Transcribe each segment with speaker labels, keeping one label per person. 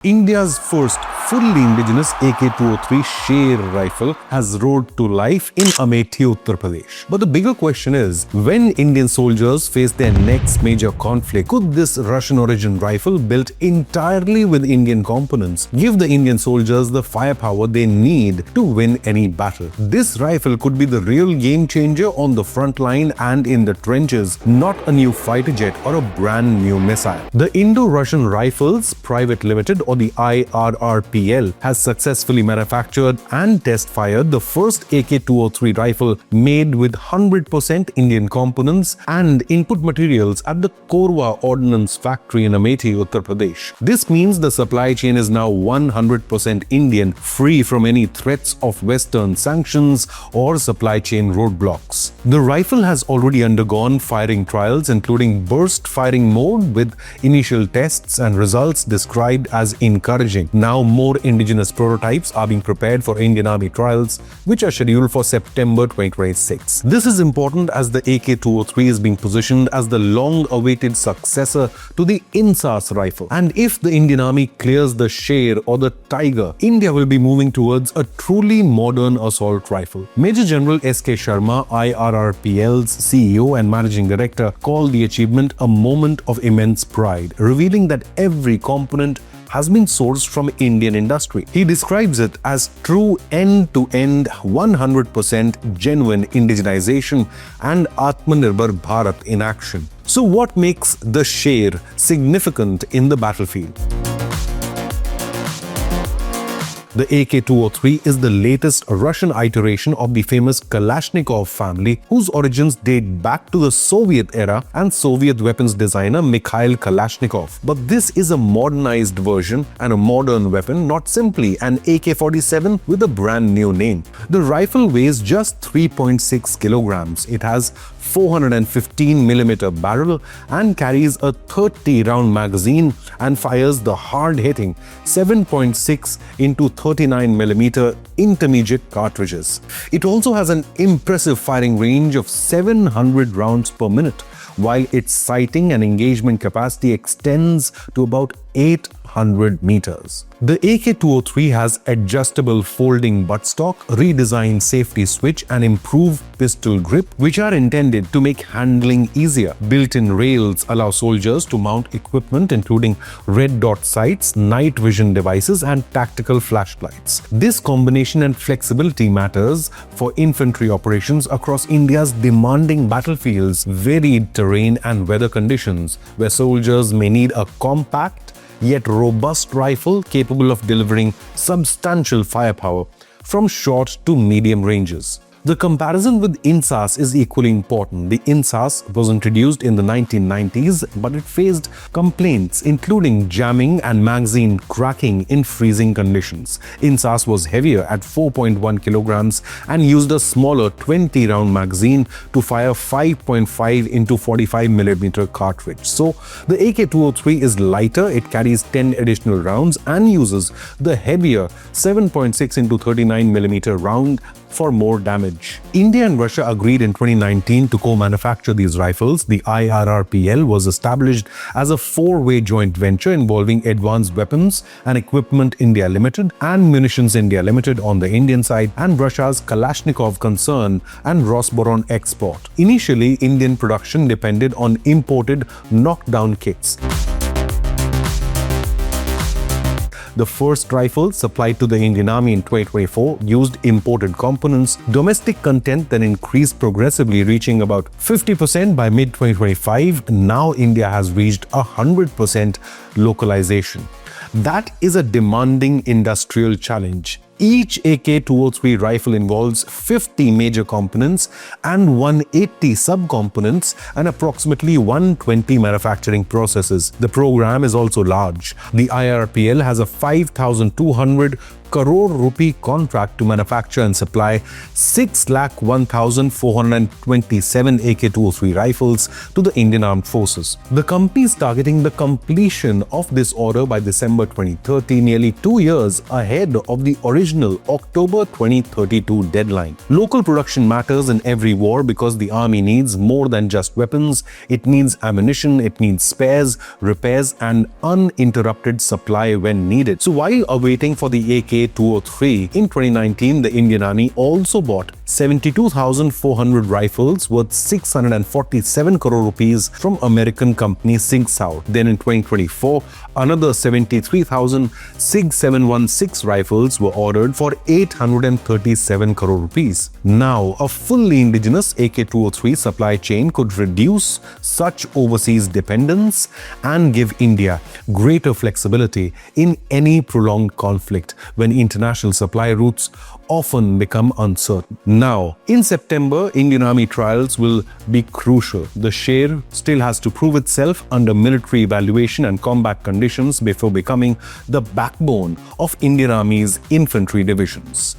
Speaker 1: India's first fully indigenous AK-203 Sher rifle has roared to life in Amethi, Uttar Pradesh. But the bigger question is, when Indian soldiers face their next major conflict, could this Russian-origin rifle, built entirely with Indian components, give the Indian soldiers the firepower they need to win any battle? This rifle could be the real game changer on the front line and in the trenches, not a new fighter jet or a brand new missile. The Indo-Russian Rifles Private Limited, or the IRRPL, has successfully manufactured and test-fired the first AK-203 rifle made with 100% Indian components and input materials at the Korwa Ordnance Factory in Amethi, Uttar Pradesh. This means the supply chain is now 100% Indian, free from any threats of Western sanctions or supply chain roadblocks. The rifle has already undergone firing trials, including burst firing mode, with initial tests and results described as encouraging. Now more indigenous prototypes are being prepared for Indian Army trials, which are scheduled for September 2026. This is important as the AK-203 is being positioned as the long-awaited successor to the INSAS rifle. And if the Indian Army clears the Sher or the Tiger, India will be moving towards a truly modern assault rifle. Major General S.K. Sharma, IRRPL's CEO and Managing Director, called the achievement a moment of immense pride, revealing that every component has been sourced from Indian industry. He describes it as true end-to-end 100% genuine indigenization and Atmanirbhar Bharat in action. So what makes the Sher significant in the battlefield? The AK-203 is the latest Russian iteration of the famous Kalashnikov family, whose origins date back to the Soviet era and Soviet weapons designer Mikhail Kalashnikov. But this is a modernized version and a modern weapon, not simply an AK-47 with a brand new name. The rifle weighs just 3.6 kilograms. It has 415mm barrel and carries a 30-round magazine and fires the hard-hitting 7.6 into 39mm intermediate cartridges. It also has an impressive firing range of 700 rounds per minute, while its sighting and engagement capacity extends to about 800 meters. The AK-203 has adjustable folding buttstock, redesigned safety switch and improved pistol grip, which are intended to make handling easier. Built-in rails allow soldiers to mount equipment including red dot sights, night vision devices and tactical flashlights. This combination and flexibility matters for infantry operations across India's demanding battlefields, varied terrain and weather conditions, where soldiers may need a compact yet robust rifle capable of delivering substantial firepower from short to medium ranges. The comparison with INSAS is equally important. The INSAS was introduced in the 1990s, but it faced complaints including jamming and magazine cracking in freezing conditions. INSAS was heavier at 4.1 kilograms and used a smaller 20-round magazine to fire 5.5 into 45mm cartridge. So the AK-203 is lighter, it carries 10 additional rounds and uses the heavier 7.6 into 39mm round for more damage. India and Russia agreed in 2019 to co-manufacture these rifles. The IRRPL was established as a four-way joint venture involving Advanced Weapons and Equipment India Limited and Munitions India Limited on the Indian side, and Russia's Kalashnikov concern and Rosboron Export. Initially, Indian production depended on imported knockdown kits. The first rifle supplied to the Indian Army in 2024 used imported components. Domestic content then increased progressively, reaching about 50% by mid-2025. Now India has reached 100% localization. That is a demanding industrial challenge. Each AK-203 rifle involves 50 major components and 180 subcomponents and approximately 120 manufacturing processes. The program is also large. The IRPL has a 5,200 crore rupee contract to manufacture and supply 6,01,427 AK-203 rifles to the Indian Armed Forces. The company is targeting the completion of this order by December 2030, nearly 2 years ahead of the original October 2032 deadline. Local production matters in every war because the army needs more than just weapons. It needs ammunition, it needs spares, repairs, and uninterrupted supply when needed. So while awaiting for the AK-203, in 2019, the Indian Army also bought 72,400 rifles worth 647 crore rupees from American company Sig Sauer. Then in 2024, another 73,000 716 rifles were ordered for 837 crore rupees. Now, a fully indigenous AK-203 supply chain could reduce such overseas dependence and give India greater flexibility in any prolonged conflict when international supply routes often become uncertain. Now, in September, Indian Army trials will be crucial. The Sher still has to prove itself under military evaluation and combat conditions before becoming the backbone of Indian Army's infantry divisions.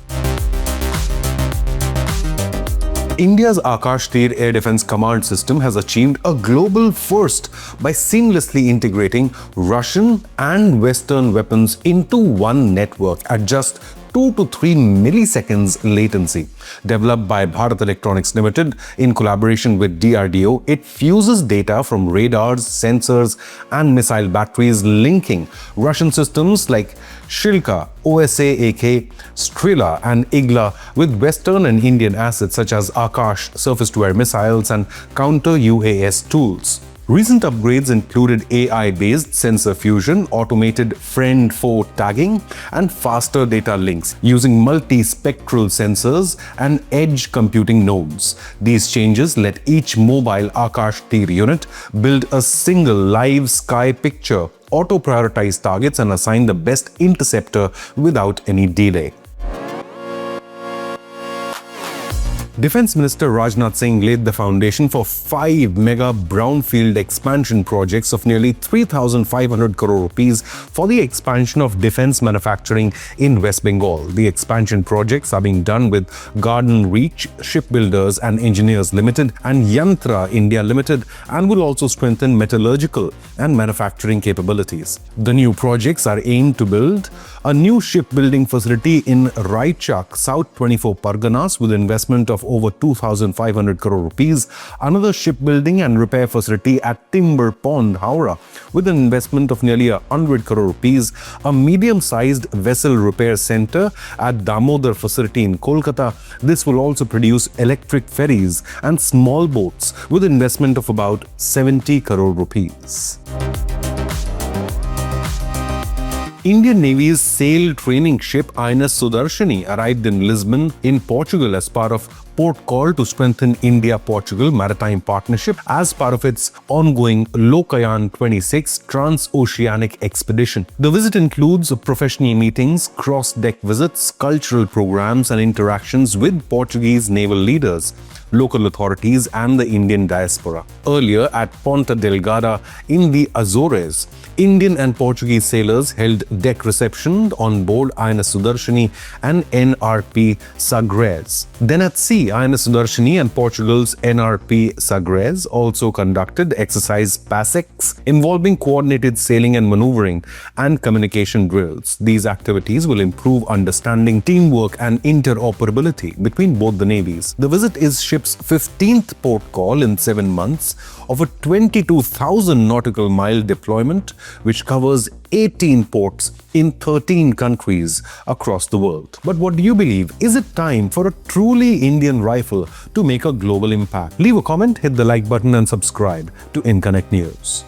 Speaker 1: India's AK-203 Air Defense Command System has achieved a global first by seamlessly integrating Russian and Western weapons into one network at just 2 to 3 milliseconds latency. Developed by Bharat Electronics Limited in collaboration with DRDO, it fuses data from radars, sensors, and missile batteries, linking Russian systems like Shilka, OSA-AK, Strela, and Igla with Western and Indian assets such as Akash, surface-to-air missiles, and counter-UAS tools. Recent upgrades included AI-based sensor fusion, automated friend-foe tagging, and faster data links using multi-spectral sensors and edge computing nodes. These changes let each mobile AK-203 unit build a single live sky picture, auto-prioritize targets, and assign the best interceptor without any delay. Defense Minister Rajnath Singh laid the foundation for 5 mega brownfield expansion projects of nearly 3,500 crore rupees for the expansion of defense manufacturing in West Bengal. The expansion projects are being done with Garden Reach Shipbuilders and Engineers Limited and Yantra India Limited, and will also strengthen metallurgical and manufacturing capabilities. The new projects are aimed to build a new shipbuilding facility in Raichak, South 24 Parganas, with investment of over 2,500 crore rupees, another shipbuilding and repair facility at Timber Pond, Howrah, with an investment of nearly 100 crore rupees, a medium-sized vessel repair center at Damodar facility in Kolkata. This will also produce electric ferries and small boats with investment of about 70 crore rupees. Indian Navy's sail training ship INS Sudarshani arrived in Lisbon in Portugal as part of port call to strengthen India-Portugal maritime partnership as part of its ongoing Lokayan 26 transoceanic expedition. The visit includes professional meetings, cross-deck visits, cultural programs, and interactions with Portuguese naval leaders, local authorities, and the Indian diaspora. Earlier, at Ponta Delgada in the Azores, Indian and Portuguese sailors held deck reception on board INS Sudarshani and NRP Sagres. Then at sea, INS Sudarshani and Portugal's NRP Sagres also conducted exercise PASEX involving coordinated sailing and maneuvering and communication drills. These activities will improve understanding, teamwork, and interoperability between both the navies. The visit is ship's 15th port call in 7 months of a 22,000 nautical mile deployment, which covers 18 ports in 13 countries across the world. But what do you believe? Is it time for a truly Indian rifle to make a global impact? Leave a comment, hit the like button, and subscribe to Inconnect News.